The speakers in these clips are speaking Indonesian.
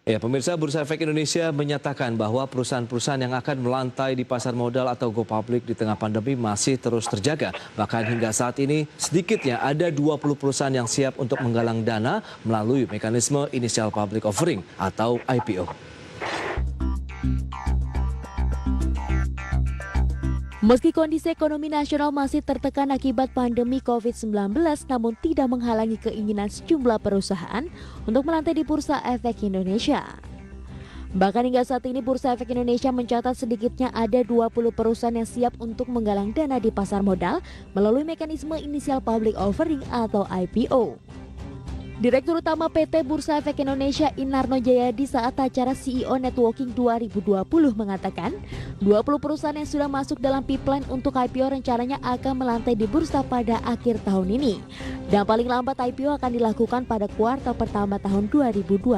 Ya, pemirsa, Bursa Efek Indonesia menyatakan bahwa perusahaan-perusahaan yang akan melantai di pasar modal atau go public di tengah pandemi masih terus terjaga. Bahkan hingga saat ini sedikitnya ada 20 perusahaan yang siap untuk menggalang dana melalui mekanisme Initial Public Offering atau IPO. Meski kondisi ekonomi nasional masih tertekan akibat pandemi COVID-19, namun tidak menghalangi keinginan sejumlah perusahaan untuk melantai di Bursa Efek Indonesia. Bahkan hingga saat ini Bursa Efek Indonesia mencatat sedikitnya ada 20 perusahaan yang siap untuk menggalang dana di pasar modal melalui mekanisme Initial Public Offering atau IPO. Direktur Utama PT Bursa Efek Indonesia Inarno Jayadi saat acara CEO Networking 2020 mengatakan 20 perusahaan yang sudah masuk dalam pipeline untuk IPO rencananya akan melantai di bursa pada akhir tahun ini. Dan paling lambat IPO akan dilakukan pada kuartal pertama tahun 2021.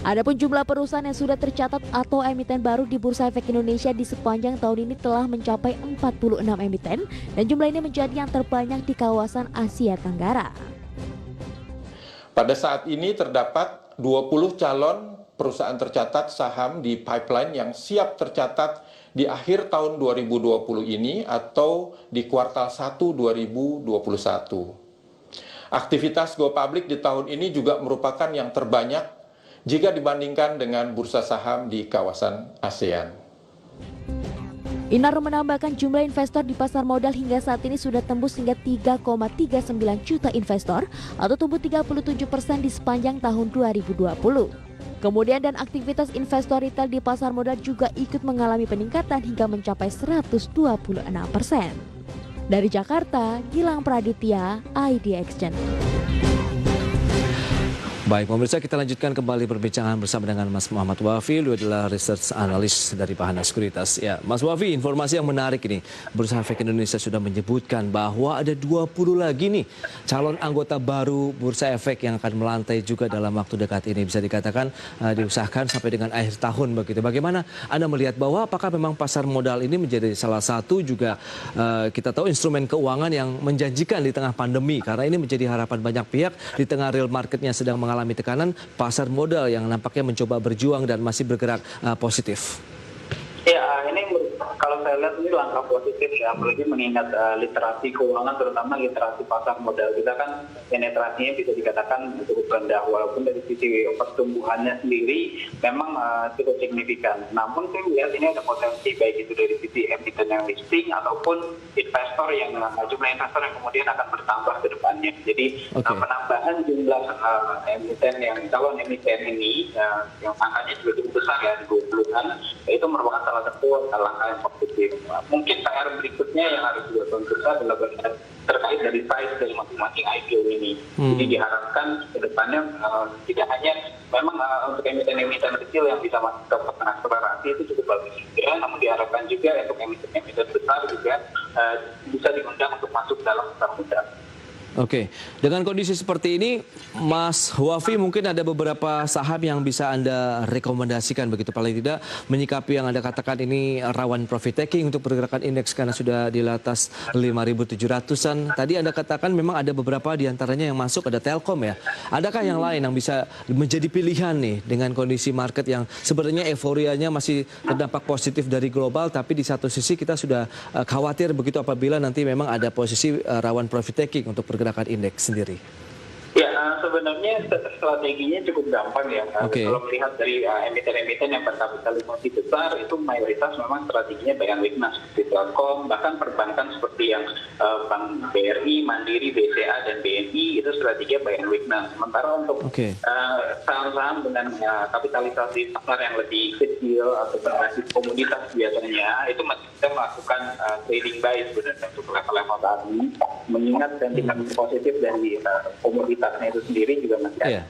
Adapun jumlah perusahaan yang sudah tercatat atau emiten baru di Bursa Efek Indonesia di sepanjang tahun ini telah mencapai 46 emiten dan jumlah ini menjadi yang terbanyak di kawasan Asia Tenggara. Pada saat ini terdapat 20 calon perusahaan tercatat saham di pipeline yang siap tercatat di akhir tahun 2020 ini atau di kuartal 1 2021. Aktivitas go public di tahun ini juga merupakan yang terbanyak jika dibandingkan dengan bursa saham di kawasan ASEAN. Inarno menambahkan jumlah investor di pasar modal hingga saat ini sudah tembus hingga 3,39 juta investor atau tumbuh 37% di sepanjang tahun 2020. Kemudian dan aktivitas investor retail di pasar modal juga ikut mengalami peningkatan hingga mencapai 126%. Dari Jakarta, Gilang Praditya, ID Exchange. Baik, pemirsa, kita lanjutkan kembali perbincangan bersama dengan Mas Muhammad Wafi. Beliau adalah research analis dari Pahana Sekuritas. Ya, Mas Wafi, informasi yang menarik ini. Bursa Efek Indonesia sudah menyebutkan bahwa ada 20 lagi nih calon anggota baru Bursa Efek yang akan melantai juga dalam waktu dekat ini. Bisa dikatakan diusahakan sampai dengan akhir tahun begitu. Bagaimana Anda melihat bahwa apakah memang pasar modal ini menjadi salah satu juga kita tahu instrumen keuangan yang menjanjikan di tengah pandemi. Karena ini menjadi harapan banyak pihak di tengah real marketnya sedang mengalami tekanan, pasar modal yang nampaknya mencoba berjuang dan masih bergerak positif. Ya, ini kalau saya lihat ini langkah positif ya, apalagi mengingat literasi keuangan, terutama literasi pasar modal. Kita kan penetrasinya bisa dikatakan cukup rendah, walaupun dari sisi pertumbuhannya sendiri memang cukup signifikan. Namun saya melihat ini ada potensi baik itu dari sisi emiten yang listing ataupun investor yang jumlah investor yang kemudian akan bertambah ke depannya. Jadi penambahan jumlah emiten yang calon emiten ini yang angkanya juga cukup besar ya, 20-an, itu merupakan salah satu langkah yang positif. Mungkin PR berikutnya yang harus dilakukan adalah terkait dari size dari masing-masing IPO ini. Jadi diharapkan ke depannya tidak hanya memang untuk emiten-emiten kecil yang bisa masuk ke akselerasi itu cukup bagus juga, namun diharapkan juga untuk emiten-emiten besar juga bisa diundang untuk masuk dalam pasar modal. Oke, dengan kondisi seperti ini, Mas Wafi, mungkin ada beberapa saham yang bisa Anda rekomendasikan begitu, paling tidak menyikapi yang Anda katakan ini rawan profit taking untuk pergerakan indeks karena sudah di atas 5.700-an. Tadi Anda katakan memang ada beberapa diantaranya yang masuk, ada Telkom ya. Adakah yang lain yang bisa menjadi pilihan nih dengan kondisi market yang sebenarnya euforianya masih terdampak positif dari global, tapi di satu sisi kita sudah khawatir begitu apabila nanti memang ada posisi rawan profit taking untuk pergerakan indeks sendiri? Ya, sebenarnya strateginya cukup gampang ya. Kalau melihat dari emiten-emiten yang berkapitalisasi besar, itu mayoritas memang strateginya bayan weakness seperti Telkom, bahkan perbankan seperti yang Bank BRI, Mandiri, BCA, dan BNI, itu strateginya bayan weakness. Sementara untuk saham-saham dengan kapitalisasi pasar yang lebih kecil atau berbasis komoditas biasanya, itu masih bisa melakukan trading buy sebenarnya untuk level-level tadi, mengingat sentimen positif dari komoditasnya itu sendiri juga masih ada.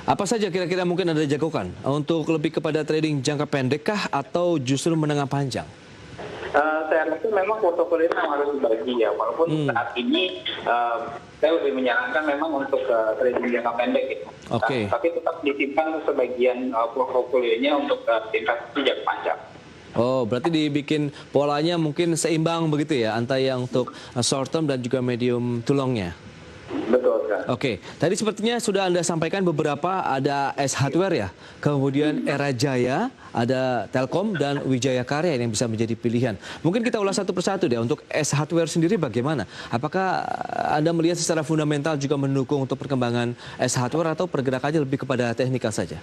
Apa saja kira-kira mungkin Anda jagokan untuk lebih kepada trading jangka pendek kah atau justru menengah panjang? Saya rasa memang portofolio yang harus dibagi ya, walaupun saat ini saya lebih menyarankan memang untuk trading jangka pendek gitu. Tapi tetap disimpan sebagian portofolionya untuk investasi jangka panjang. Oh, berarti dibikin polanya mungkin seimbang begitu ya, antara yang untuk short term dan juga medium to long-nya? Betul kan. Oke, tadi sepertinya sudah Anda sampaikan beberapa, ada S Hardware ya, kemudian Era Jaya, ada Telkom dan Wijaya Karya yang bisa menjadi pilihan. Mungkin kita ulas satu persatu deh, untuk S Hardware sendiri bagaimana? Apakah Anda melihat secara fundamental juga mendukung untuk perkembangan S Hardware atau pergerakannya lebih kepada teknikal saja?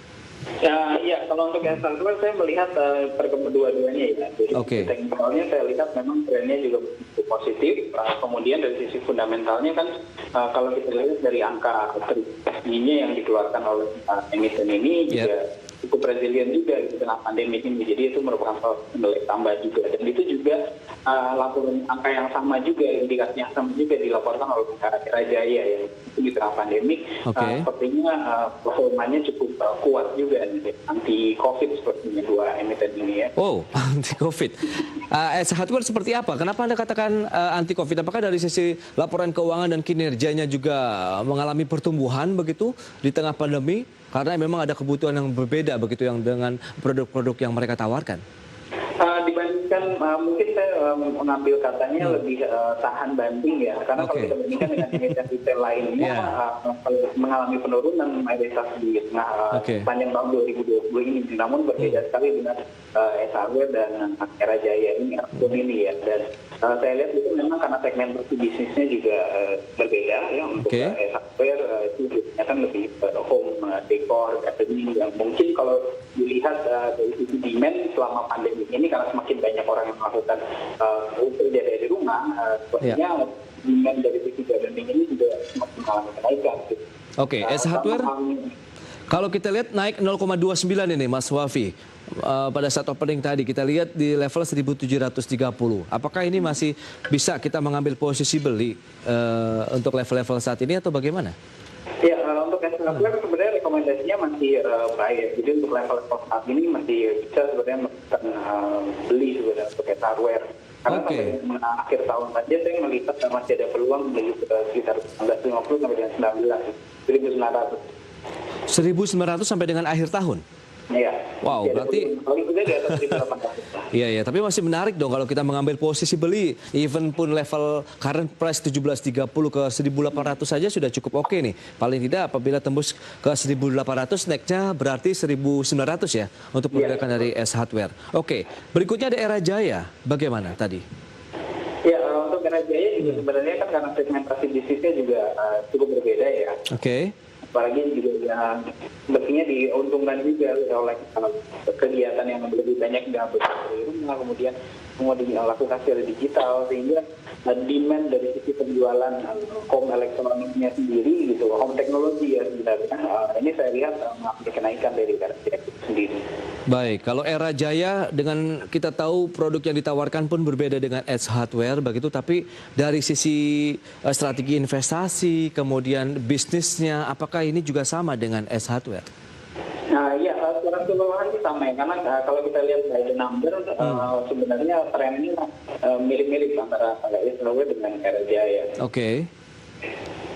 Ya, kalau untuk S Hardware saya melihat perkembangan dua-duanya ya. Jadi teknikalnya saya lihat memang trennya juga positif. Kemudian dari sisi fundamentalnya kan kalau kita lihat dari angka tertingginya yang dikeluarkan oleh emiten ini juga cukup resilient juga di tengah pandemi ini. Jadi itu merupakan nilai tambah juga. Dan itu juga laporan angka yang sama juga, indikasi yang sama juga dilaporkan oleh Era Jaya ya. Di tengah pandemi, sepertinya performanya cukup kuat juga anti COVID sepertinya dua emiten ini ya. Oh, anti COVID. S Hardware seperti apa? Kenapa Anda katakan anti COVID? Apakah dari sisi laporan keuangan dan kinerjanya juga mengalami pertumbuhan begitu di tengah pandemi? Karena memang ada kebutuhan yang berbeda begitu yang dengan produk-produk yang mereka tawarkan. Dibandingkan mungkin saya mengambil katanya lebih tahan banding ya, karena kalau kita bandingkan dengan emiten retail lainnya mengalami penurunan mayoritas di sepanjang tahun 2020 ini, namun berbeda sekali dengan S Hardware dan Era Jaya ini ya. Dan saya lihat itu memang karena segmentasi bisnisnya juga berbeda ya. Untuk S Hardware itu kan lebih home decor, gardening yang mungkin kalau dilihat dari sisi demand selama pandemi ini, karena semakin banyak orang yang melakukan kerja dari rumah, sepertinya demand dari sisi gardening ini juga semakin mengalami kenaikan. Oke, S Hardware kalau kita lihat naik 0,29 ini Mas Wafi. Pada saat opening tadi kita lihat di level 1730. Apakah ini masih bisa kita mengambil posisi beli untuk level-level saat ini atau bagaimana? Ya, untuk S Hardware sebenarnya rekomendasinya masih baik. Jadi untuk level saat ini masih bisa sebenarnya beli sebenarnya untuk S Hardware. Karena sampai akhir tahun saja saya melihat masih ada peluang beli sekitar 1950 sampai dengan 1900. 1900 sampai dengan akhir tahun? Iya. Wow, berarti iya, tapi masih menarik dong kalau kita mengambil posisi beli, even pun level current price 1730 ke 1800 saja sudah cukup oke nih. Paling tidak apabila tembus ke 1800 naiknya berarti 1900 ya untuk pergerakan dari S Hardware. Oke, berikutnya ada Era Jaya. Bagaimana tadi? Ya, untuk Era Jaya juga sebenarnya kan karena segmentasi bisnisnya juga cukup berbeda ya. Apalagi juga sepertinya diuntungkan juga oleh kegiatan yang lebih banyak dalam rumah, kemudian dilakukan secara digital, sehingga demand dari sisi penjualan home elektroniknya sendiri gitu, home teknologi ya sebenarnya ini saya lihat mengalami kenaikan dari itu sendiri. Baik, kalau Era Jaya dengan kita tahu produk yang ditawarkan pun berbeda dengan S Hardware begitu, tapi dari sisi strategi investasi, kemudian bisnisnya, apakah ini juga sama dengan S Hardware? Nah, ya, secara keseluruhan sih sama ya, karena kalau kita lihat dari number, sebenarnya trennya mirip-mirip antara S Hardware dengan Era Jaya.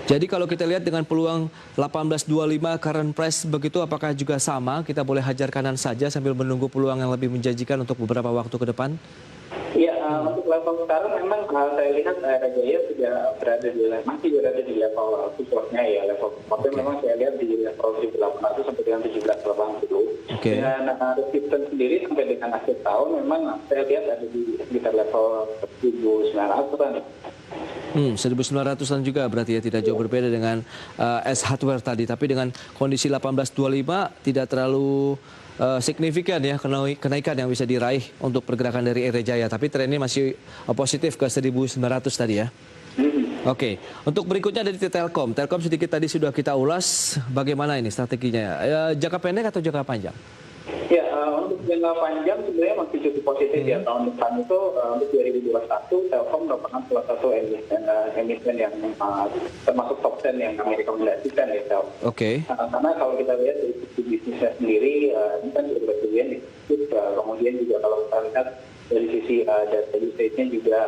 Jadi kalau kita lihat dengan peluang 1825 current price begitu, apakah juga sama? Kita boleh hajar kanan saja sambil menunggu peluang yang lebih menjanjikan untuk beberapa waktu ke depan? Ya, untuk level sekarang memang saya lihat Era Jaya sudah masih berada di level supportnya ya, level supportnya memang saya lihat di level 1800 sampai dengan 1780. Dan resistance sendiri sampai dengan akhir tahun memang saya lihat ada di sekitar level 1900-an. 1900-an juga berarti ya, tidak jauh berbeda dengan S Hardware tadi, tapi dengan kondisi 1825 tidak terlalu signifikan ya kenaikan yang bisa diraih untuk pergerakan dari Era Jaya, tapi trennya masih positif ke 1900 tadi ya. Untuk berikutnya dari Telkom. Telkom sedikit tadi sudah kita ulas, bagaimana ini strateginya? Jangka pendek atau jangka panjang? Ya, untuk jangka panjang sebenarnya masih cukup positif ya. Tahun depan itu untuk 2021 Telkom merupakan salah satu emiten yang termasuk top 10 yang kami rekomendasikan ya Telkom. Karena kalau kita lihat dari sisi bisnisnya sendiri, ini kan sudah berkegiatan di kemudian juga kalau kita lihat dari sisi data usage-nya juga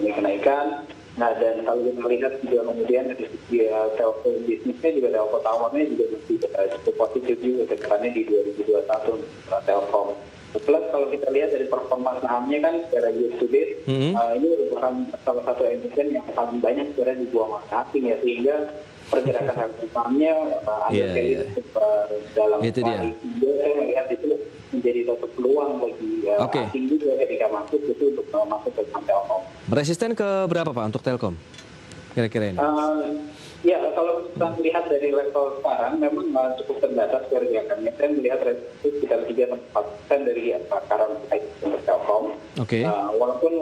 kenaikan. Nah, dan kalau kita lihat juga kemudian dari sisi telco bisnisnya juga telco towernya juga masih cukup positif juga ke depannya di 2021 Telkom. Plus kalau kita lihat dari performa sahamnya kan secara year to date, ini merupakan salah satu emiten yang paling banyak sebenarnya dibuang oleh asing ya, sehingga pergerakan harga sahamnya Iya, iya. dalam Itu dia. saya melihat itu menjadi satu peluang bagi Oke. asing juga ketika masuk itu untuk masuk ke saham Telkom. Resisten ke berapa Pak untuk Telkom? Kira-kira ini. Ya, kalau kita melihat dari level sekarang memang cukup terbatas pergerakannya. Saya melihat resiko sekitar 3-4% dari current price untuk Telkom. Oke. Walaupun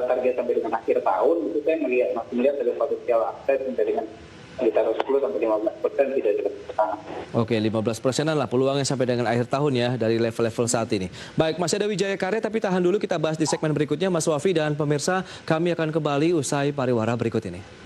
target sampai dengan akhir tahun itu saya masih melihat ada potensial upside sampai dengan sekitar 10-15% tidak terlalu. Oke, 15%-an lah peluangnya sampai dengan akhir tahun ya dari level-level saat ini. Baik, masih ada Wijaya Karya, tapi tahan dulu, kita bahas di segmen berikutnya Mas Wafi dan pemirsa. Kami akan kembali usai pariwara berikut ini.